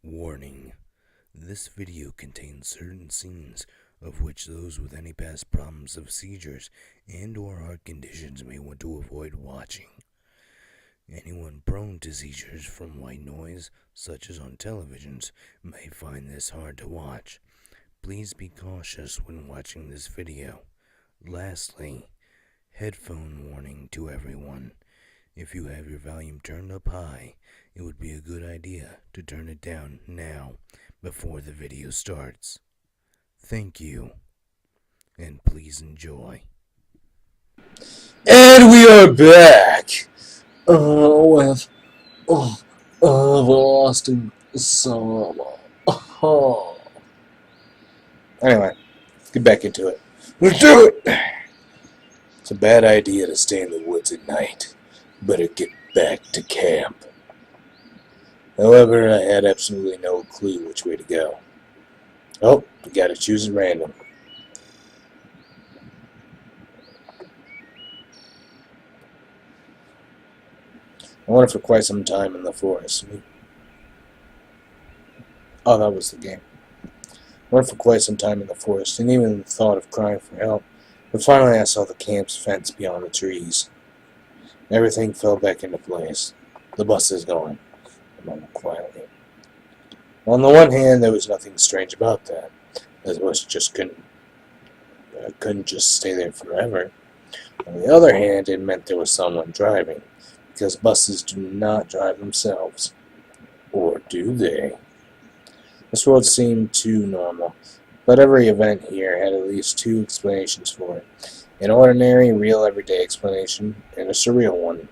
Warning: this video contains certain scenes of which those with any past problems of seizures and/or heart conditions may want to avoid watching. Anyone prone to seizures from white noise, such as on televisions, may find this hard to watch. Please be cautious when watching this video. Lastly, headphone warning to everyone. If you have your volume turned up high, it would be a good idea to turn it down now before the video starts. Thank you, and please enjoy. And we are back with everlasting summer. Anyway, get back into it. Let's do it! It's a bad idea to stay in the woods at night. Better get back to camp. However, I had absolutely no clue which way to go. Oh, we gotta choose at random. I wandered for quite some time in the forest. Oh, that was the game. I wandered for quite some time in the forest, and even thought of crying for help. But finally I saw the camp's fence beyond the trees. Everything fell back into place. The bus is going, I mumbled quietly. On the one hand, there was nothing strange about that. The bus just couldn't just stay there forever. On the other hand, it meant there was someone driving, because buses do not drive themselves. Or do they? This world seemed too normal, but every event here had at least two explanations for it. An ordinary, real, everyday explanation, and a surreal one.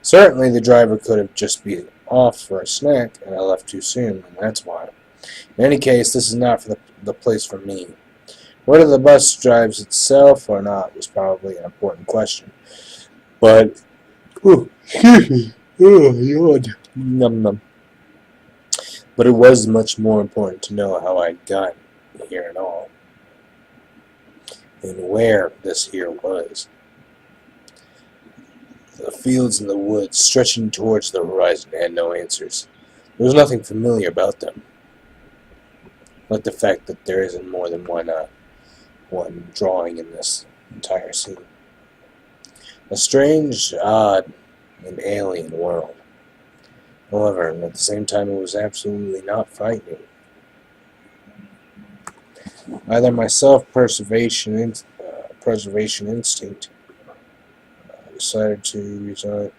Certainly the driver could have just been off for a snack, and I left too soon, and that's why. In any case, this is not for the place for me. Whether the bus drives itself or not was probably an important question. But, excuse me, yawn. Num num. But it was much more important to know how I got here at all, and where this here was. The fields and the woods stretching towards the horizon had no answers. There was nothing familiar about them, like the fact that there isn't more than one drawing in this entire scene. A strange, odd, and alien world. However, at the same time, it was absolutely not frightening. Either my self-preservation instinct decided to resign.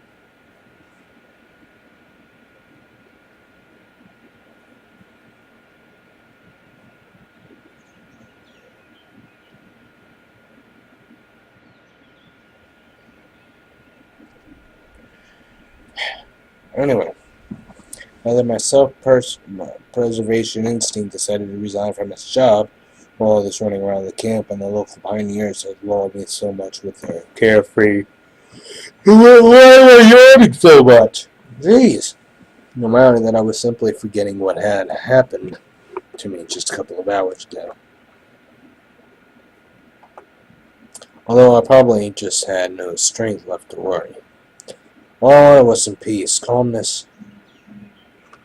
Anyway, either my self-preservation instinct decided to resign from its job, or all this running around the camp and the local pioneers had lulled me so much with their carefree. Why are you yawning so much? Jeez. No matter that I was simply forgetting what had happened to me just a couple of hours ago. Although I probably just had no strength left to worry. All I wanted was some peace, calmness.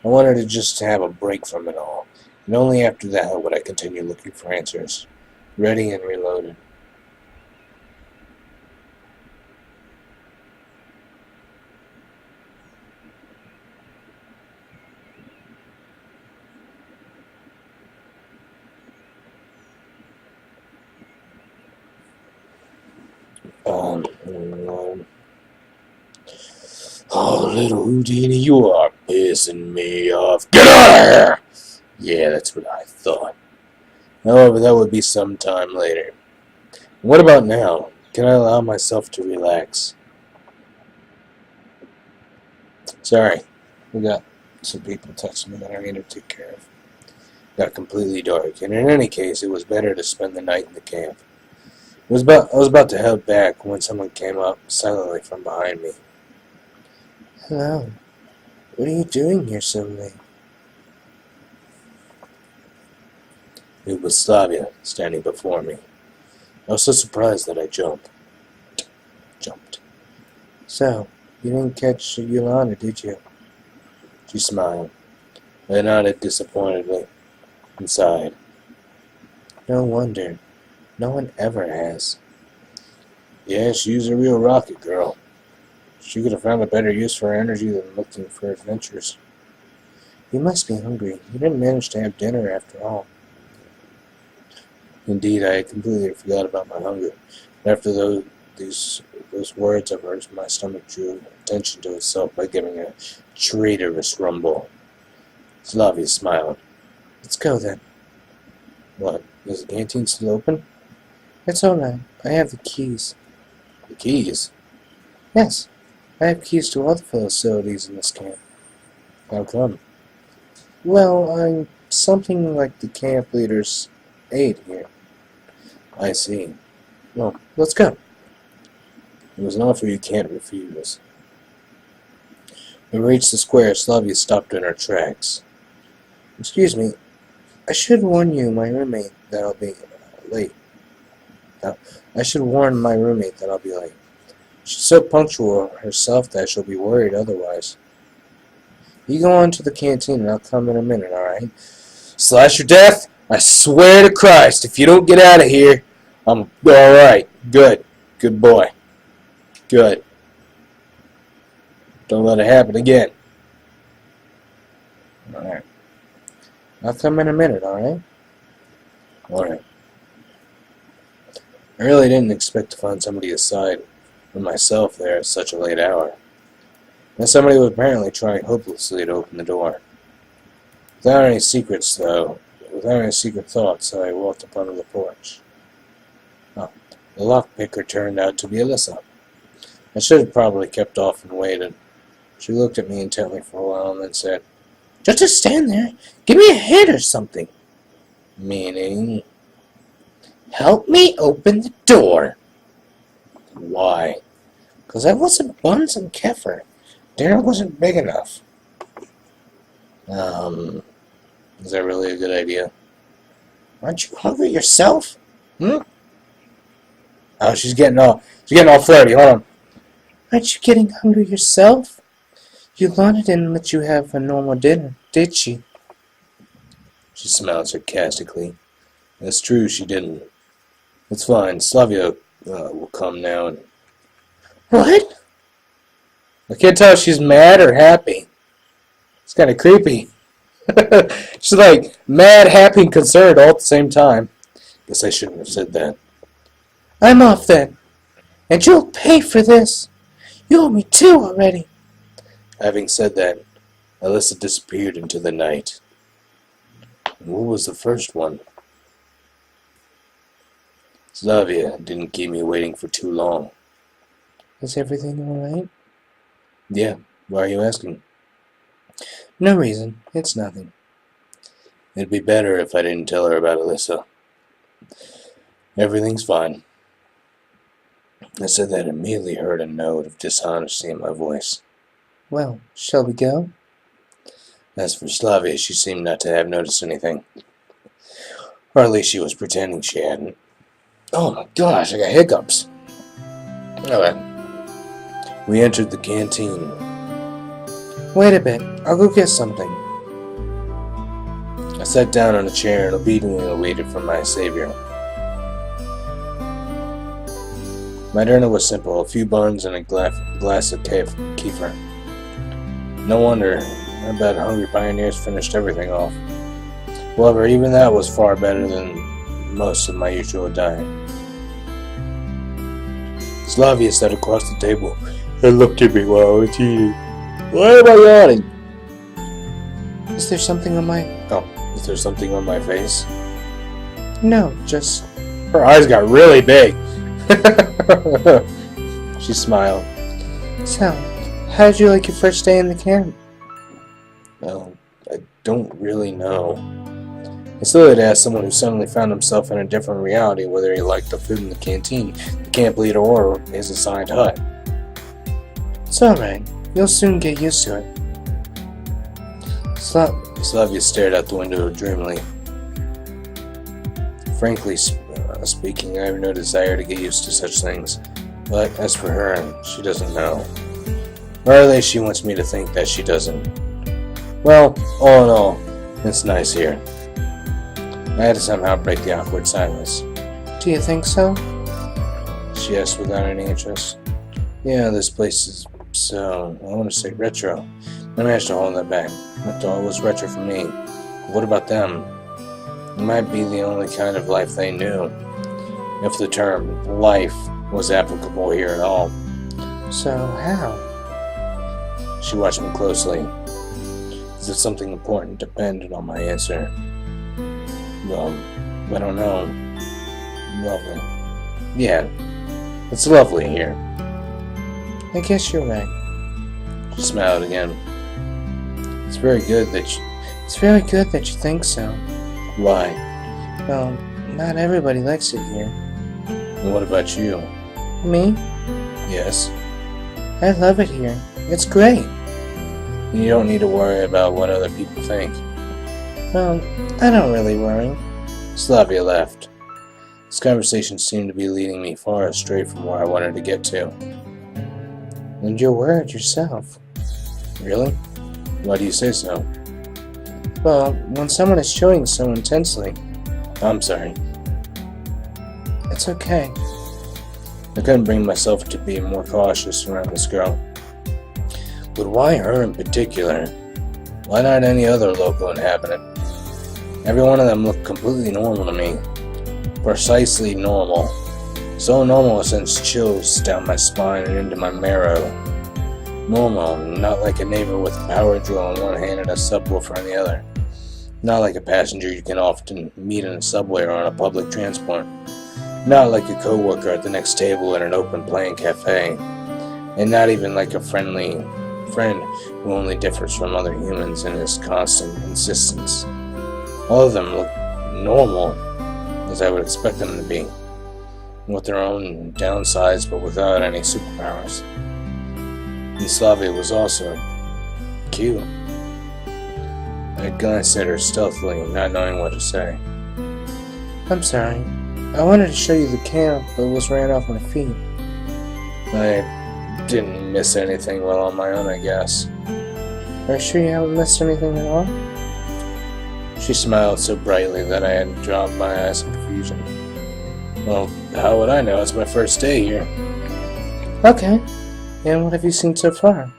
I wanted to just have a break from it all, and only after that would I continue looking for answers, ready and reloaded. Oh, little Houdini, you are pissing me off. Get out of here! Yeah, that's what I thought. However, that would be some time later. What about now? Can I allow myself to relax? Sorry, we got some people texting me that I need to take care of. Got completely dark, and in any case, it was better to spend the night in the camp. I was about to head back when someone came up silently from behind me. Hello. What are you doing here so late? It was Slavia standing before me. I was so surprised that I jumped. So, you didn't catch Yolanda, did you? She smiled. I nodded disappointedly and sighed. No wonder. No one ever has. Yeah, she's a real rocket girl. She could have found a better use for her energy than looking for adventures. You must be hungry. You didn't manage to have dinner after all. Indeed, I had completely forgot about my hunger. After those words of hers, my stomach drew attention to itself by giving a traitorous rumble. Slavia smiled. Let's go then. What? Is the canteen still open? It's all right. I have the keys. The keys? Yes. I have keys to all the facilities in this camp. How come? Well, I'm something like the camp leader's aide here. I see. Well, let's go. It was an offer you can't refuse. When we reached the square, Slavia stopped in her tracks. Excuse me, I should warn you, my roommate, that I'll be late. I should warn my roommate that I'll be late. She's so punctual herself that she'll be worried otherwise. You go on to the canteen and I'll come in a minute, alright? Slash your death! I swear to Christ, if you don't get out of here, I'm alright. Good. Good boy. Good. Don't let it happen again. Alright. I'll come in a minute, alright? Alright. I really didn't expect to find somebody aside from myself there at such a late hour. And somebody was apparently trying hopelessly to open the door. Without any secret thoughts, I walked up onto the porch. Oh, the lockpicker turned out to be Alyssa. I should have probably kept off and waited. She looked at me intently for a while and then said, Just stand there. Give me a hand or something. Meaning? Help me open the door. Why? Because I wasn't buns and kefir. Dinner wasn't big enough. Is that really a good idea? Aren't you hungry yourself? Oh, she's getting all flirty. Hold on. Aren't you getting hungry yourself? Yolanda didn't let you have a normal dinner, did she? She smiled sarcastically. That's true, she didn't. It's fine. Slavia will come now and... What? I can't tell if she's mad or happy. It's kind of creepy. She's like mad, happy, and concerned all at the same time. Guess I shouldn't have said that. I'm off then. And you'll pay for this. You owe me 2 already. Having said that, Alyssa disappeared into the night. What was the first one? Slavia didn't keep me waiting for too long. Is everything alright? Yeah, why are you asking? No reason, it's nothing. It'd be better if I didn't tell her about Alyssa. Everything's fine. I said that and immediately heard a note of dishonesty in my voice. Well, shall we go? As for Slavia, she seemed not to have noticed anything. Or at least she was pretending she hadn't. Oh my gosh, I got hiccups. Alright. We entered the canteen. Wait a bit, I'll go get something. I sat down on a chair and obediently waited for my savior. My dinner was simple, a few buns and a glass of kefir. No wonder, I bet hungry pioneers finished everything off. However, even that was far better than most of my usual diet. Slavia sat across the table and looked at me while I was eating. Why am I yawning? Is there something on my face? No, just... Her eyes got really big. She smiled. So, how'd you like your first day in the camp? Well, I don't really know. It's silly to ask someone who suddenly found himself in a different reality whether he liked the food in the canteen, the camp leader, or his assigned hut. It's alright. You'll soon get used to it. Slavia stared out the window dreamily. Frankly speaking, I have no desire to get used to such things. But as for her, she doesn't know. Or at least she wants me to think that she doesn't. Well, all in all, it's nice here. I had to somehow break the awkward silence. Do you think so? She asked without any interest. Yeah, this place is so, I want to say retro. I managed to hold that back. After all, it was retro for me. What about them? It might be the only kind of life they knew, if the term life was applicable here at all. So how? She watched me closely, as if something important depended on my answer. Well, I don't know. Lovely. Yeah, it's lovely here. I guess you're right. She smiled again. It's very good that you think so. Why? Well, not everybody likes it here. And what about you? Me? Yes. I love it here. It's great. You don't need to worry about what other people think. Well, I don't really worry. Slavia left. This conversation seemed to be leading me far astray from where I wanted to get to. And you're worried yourself. Really? Why do you say so? Well, when someone is showing so intensely... I'm sorry. It's okay. I couldn't bring myself to be more cautious around this girl. But why her in particular? Why not any other local inhabitant? Every one of them looked completely normal to me. Precisely normal. So normal it sends chills down my spine and into my marrow. Normal, not like a neighbor with a power drill in one hand and a subwoofer in the other. Not like a passenger you can often meet in a subway or on a public transport. Not like a co-worker at the next table at an open-plan cafe. And not even like a friendly friend who only differs from other humans in his constant insistence. All of them look normal, as I would expect them to be, with their own downsides but without any superpowers. And Slavia was also cute. I glanced at her stealthily, not knowing what to say. I'm sorry. I wanted to show you the camp, but it was ran off my feet. I didn't miss anything while on my own, I guess. Are you sure you haven't missed anything at all? She smiled so brightly that I had to drop my eyes in confusion. Well, how would I know? It's my first day here. Okay. And what have you seen so far?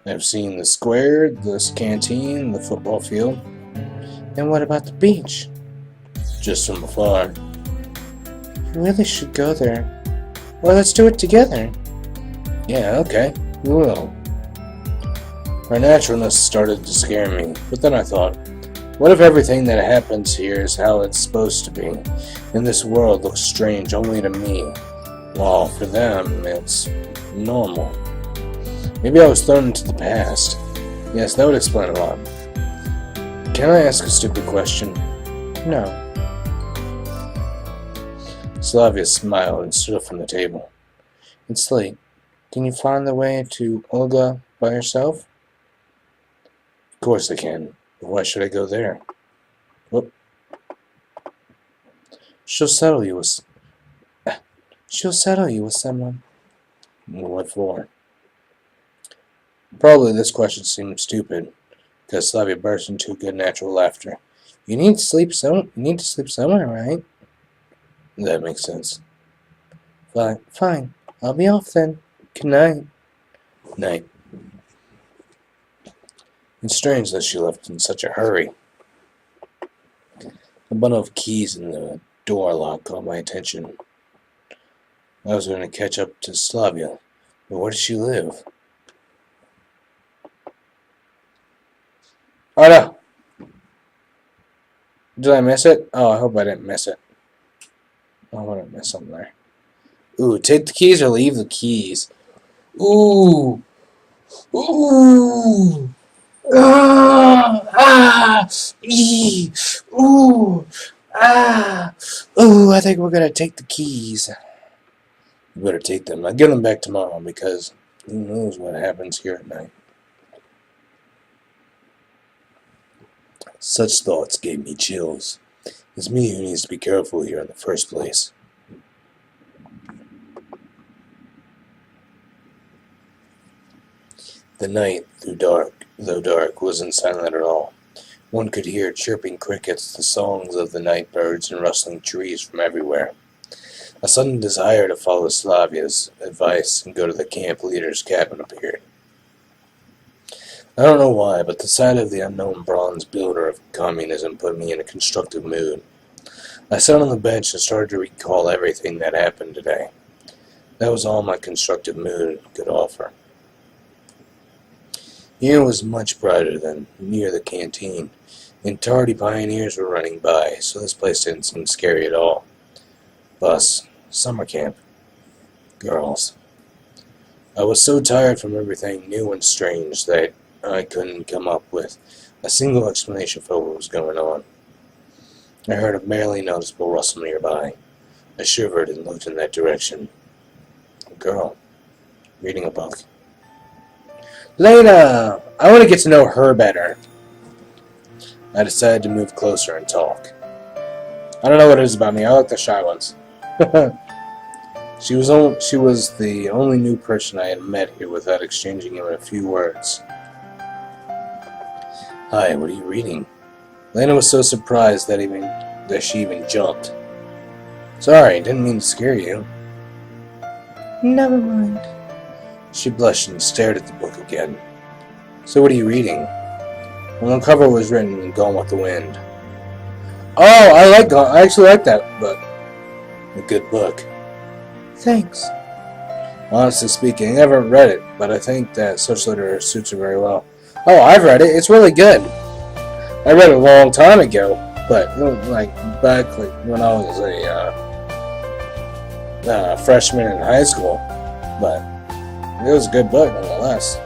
I've seen the square, this canteen, the football field. And what about the beach? Just from afar. You really should go there. Well, let's do it together. Yeah, okay. We will. Her naturalness started to scare me, but then I thought, what if everything that happens here is how it's supposed to be, and this world looks strange only to me, while for them it's normal? Maybe I was thrown into the past. Yes, that would explain a lot. Can I ask a stupid question? No. Slavia smiled and stood up from the table. It's late. Can you find the way to Olga by yourself? Of course I can. Why should I go there? Whoop. She'll settle you with someone. What for? Probably this question seemed stupid, because Slavia burst into good natural laughter. You need to sleep somewhere, right? That makes sense. Fine. I'll be off then. Good night. Night. It's strange that she left in such a hurry. A bundle of keys in the door lock caught my attention. I was going to catch up to Slavia, but where does she live? Oh no! Did I miss it? Oh, I hope I didn't miss it. Oh, I didn't miss something there. Ooh, take the keys or leave the keys. Ooh! Ooh! Ee, ooh, ooh, I think we're gonna take the keys. You better take them. I'll give them back tomorrow because who knows what happens here at night. Such thoughts gave me chills. It's me who needs to be careful here in the first place. The The night, though dark, wasn't silent at all. One could hear chirping crickets, the songs of the night birds, and rustling trees from everywhere. A sudden desire to follow Slavia's advice and go to the camp leader's cabin appeared. I don't know why, but the sight of the unknown bronze builder of communism put me in a constructive mood. I sat on the bench and started to recall everything that happened today. That was all my constructive mood could offer. Here was much brighter than near the canteen, and tardy pioneers were running by, so this place didn't seem scary at all. Bus, summer camp, girls. I was so tired from everything new and strange that I couldn't come up with a single explanation for what was going on. I heard a barely noticeable rustle nearby. I shivered and looked in that direction. A girl, reading a book. Lena! I want to get to know her better. I decided to move closer and talk. I don't know what it is about me. I like the shy ones. She was the only new person I had met here without exchanging even a few words. Hi, what are you reading? Lena was so surprised that she even jumped. Sorry, didn't mean to scare you. Never mind. She blushed and stared at the book again. So what are you reading? On the cover was written Gone with the Wind. Oh, I actually like that book. A good book. Thanks. Honestly speaking, I haven't read it, but I think that such literature suits her very well. Oh, I've read it. It's really good. I read it a long time ago, but back when I was a freshman in high school. But it was a good book nonetheless.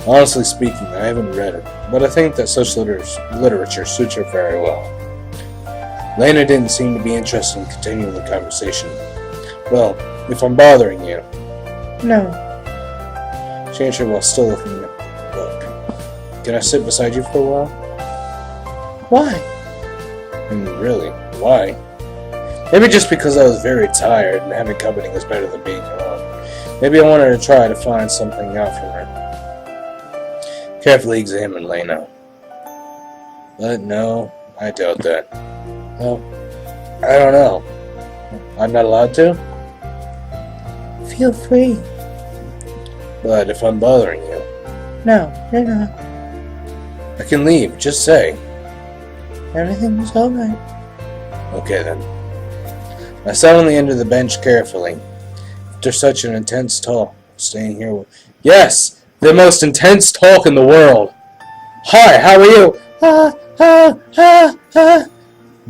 Honestly speaking, I haven't read it, but I think that such literature suits her very well. Lena didn't seem to be interested in continuing the conversation. Well, if I'm bothering you. No. She answered while still looking at the book. Can I sit beside you for a while? Why? Really, why? Maybe just because I was very tired and having company was better than being alone. Maybe I wanted to try to find something out from her. Carefully examined Lena. But no, I doubt that. Well, I don't know. I'm not allowed to? Feel free. But if I'm bothering you... No, you're not. I can leave, just say. Everything's alright. Okay then. I sat on the end of the bench carefully. After such an intense talk, staying here... Yes! The most intense talk in the world! Hi, how are you?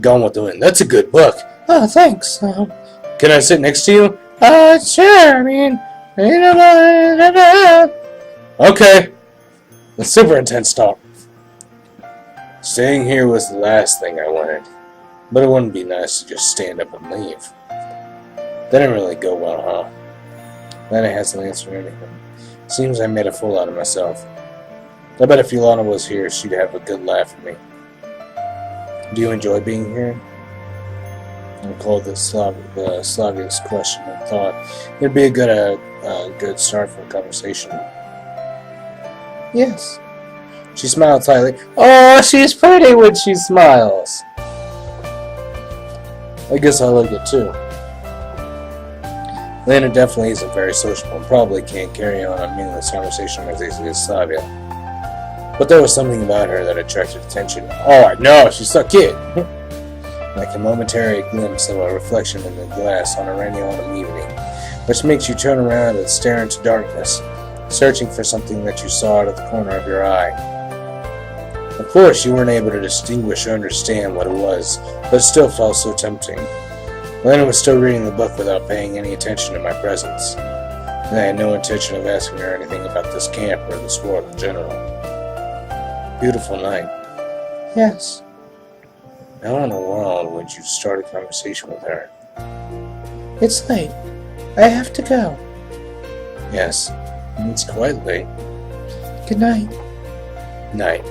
Gone with the Wind. That's a good book. Oh, thanks. Can I sit next to you? Sure, I mean... Okay. That's super intense talk. Staying here was the last thing I wanted. But it wouldn't be nice to just stand up and leave. That didn't really go well, huh? Lana hasn't answered anything. Seems I made a fool out of myself. I bet if Yolanda was here, she'd have a good laugh at me. Do you enjoy being here? I recalled the Slavia's question and thought it'd be a good start for a conversation. Yes. She smiled slightly. Oh, she's pretty when she smiles. I guess I like it too. Lena definitely isn't very sociable and probably can't carry on a meaningless conversation as easily as Slavia. But there was something about her that attracted attention. Oh, I know, she's so cute! Like a momentary glimpse of a reflection in the glass on a rainy autumn evening, which makes you turn around and stare into darkness, searching for something that you saw out of the corner of your eye. Of course, you weren't able to distinguish or understand what it was, but it still felt so tempting. Lena was still reading the book without paying any attention to my presence, and I had no intention of asking her anything about this camp or this world in general. Beautiful night. Yes. How in the world would you start a conversation with her? It's late. I have to go. Yes, it's quite late. Good night. Night.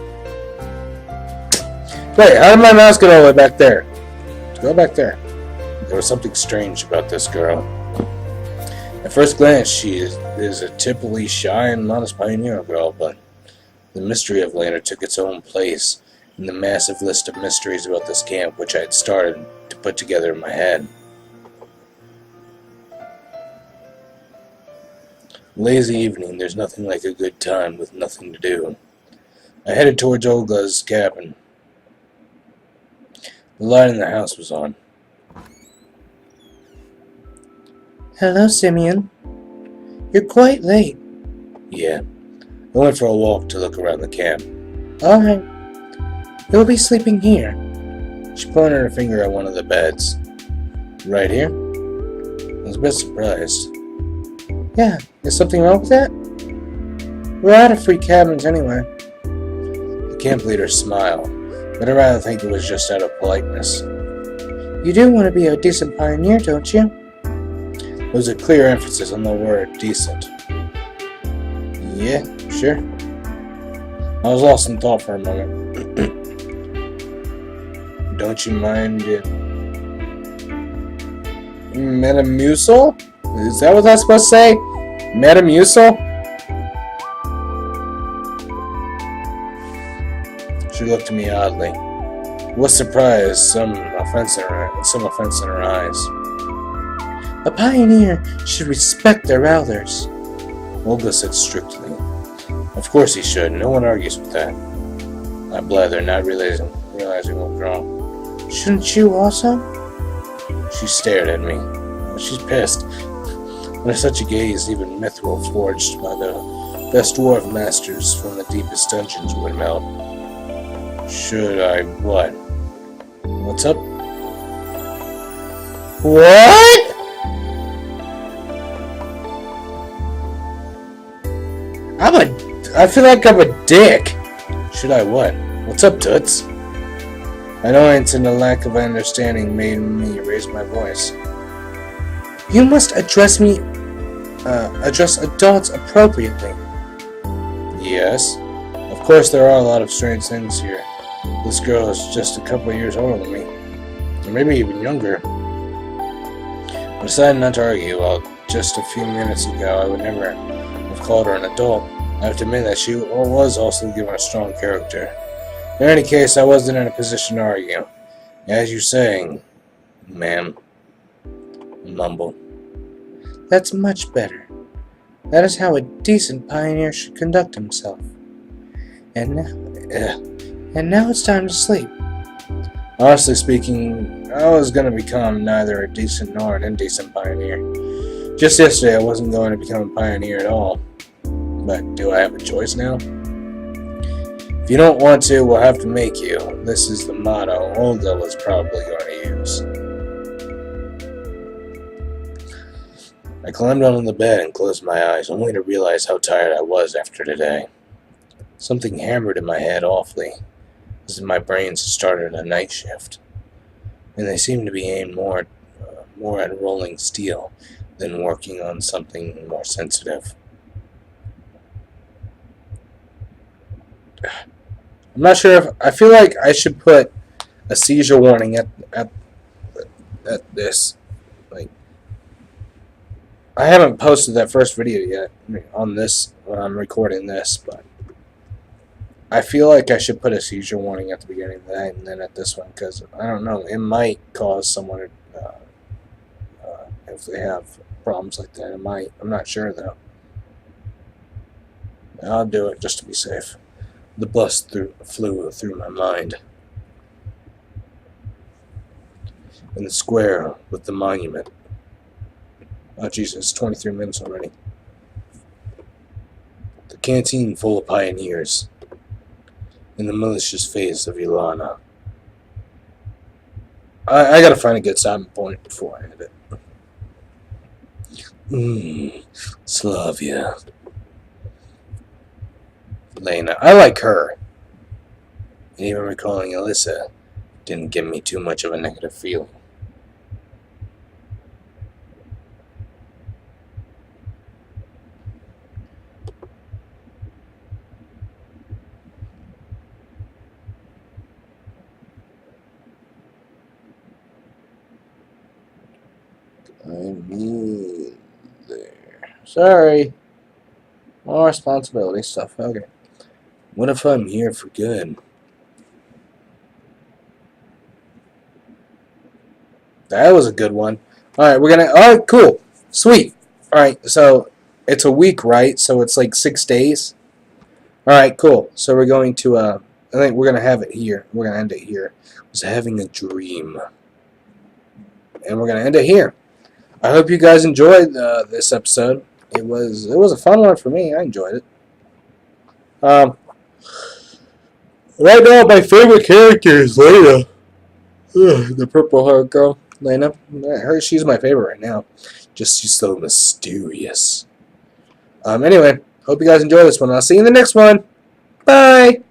Wait, how did my mouse get all the way back there? Go back there. There was something strange about this girl. At first glance, she is a typically shy and modest pioneer girl, but the mystery of Lena took its own place in the massive list of mysteries about this camp which I had started to put together in my head. Lazy evening, there's nothing like a good time with nothing to do. I headed towards Olga's cabin. The light in the house was on. Hello, Simeon. You're quite late. Yeah, I went for a walk to look around the camp. Alright. You'll be sleeping here. She pointed her finger at one of the beds. Right here? I was a bit surprised. Yeah, is something wrong with that? We're out of free cabins anyway. The camp leader smiled, but I'd rather think it was just out of politeness. You do want to be a decent pioneer, don't you? There was a clear emphasis on the word decent. Yeah, sure. I was lost in thought for a moment. Don't you mind it? Metamucil? Is that what that's supposed to say? Metamucil? She looked at me oddly. Was surprised, some offense in her eyes. A pioneer should respect their elders. Olga said strictly. Of course he should. No one argues with that. I blathered, not realizing what was wrong. Shouldn't you also? She stared at me. She's pissed. Under such a gaze, even mithril forged by the best dwarf masters from the deepest dungeons would melt. Should I what? What's up? What? I feel like I'm a dick. Should I what? What's up, Toots? Annoyance and a lack of understanding made me raise my voice. You must address adults appropriately. Yes. Of course there are a lot of strange things here. This girl is just a couple of years older than me. Or maybe even younger. I decided not to argue. Well, just a few minutes ago I would never have called her an adult. I have to admit that she was also given a strong character. In any case, I wasn't in a position to argue. As you're saying, ma'am. Mumble. That's much better. That is how a decent pioneer should conduct himself. And now it's time to sleep. Honestly speaking, I was going to become neither a decent nor an indecent pioneer. Just yesterday, I wasn't going to become a pioneer at all. But do I have a choice now? If you don't want to, we'll have to make you. This is the motto Olga was probably going to use. I climbed onto the bed and closed my eyes, only to realize how tired I was after today. Something hammered in my head awfully, as if my brains started a night shift, and they seemed to be aimed more at rolling steel than working on something more sensitive. I'm not sure if I feel like I should put a seizure warning at this. Like, I haven't posted that first video yet on this when I'm recording this, but I feel like I should put a seizure warning at the beginning of that and then at this one, because I don't know, it might cause someone if they have problems like that. It might. I'm not sure though. I'll do it just to be safe. The bus flew through my mind. In the square with the monument. Oh Jesus, 23 minutes already. The canteen full of pioneers. In the malicious face of Ilana. I gotta find a good stopping point before I end it. Slavia. Lena. I like her. And even recalling Alyssa didn't give me too much of a negative feeling. I mean, there. Sorry. All responsibility stuff. Okay. What if I'm here for good? That was a good one. Alright, we're gonna. Alright, cool. Sweet. Alright, so it's a week, right? So it's like 6 days. Alright, cool. So we're going to, I think we're gonna have it here. We're gonna end it here. I was having a dream. And we're gonna end it here. I hope you guys enjoyed this episode. It was a fun one for me. I enjoyed it. Right now, my favorite character is Lena. The purple-haired girl, Lena. She's my favorite right now. Just she's so mysterious. Anyway, hope you guys enjoy this one. I'll see you in the next one. Bye.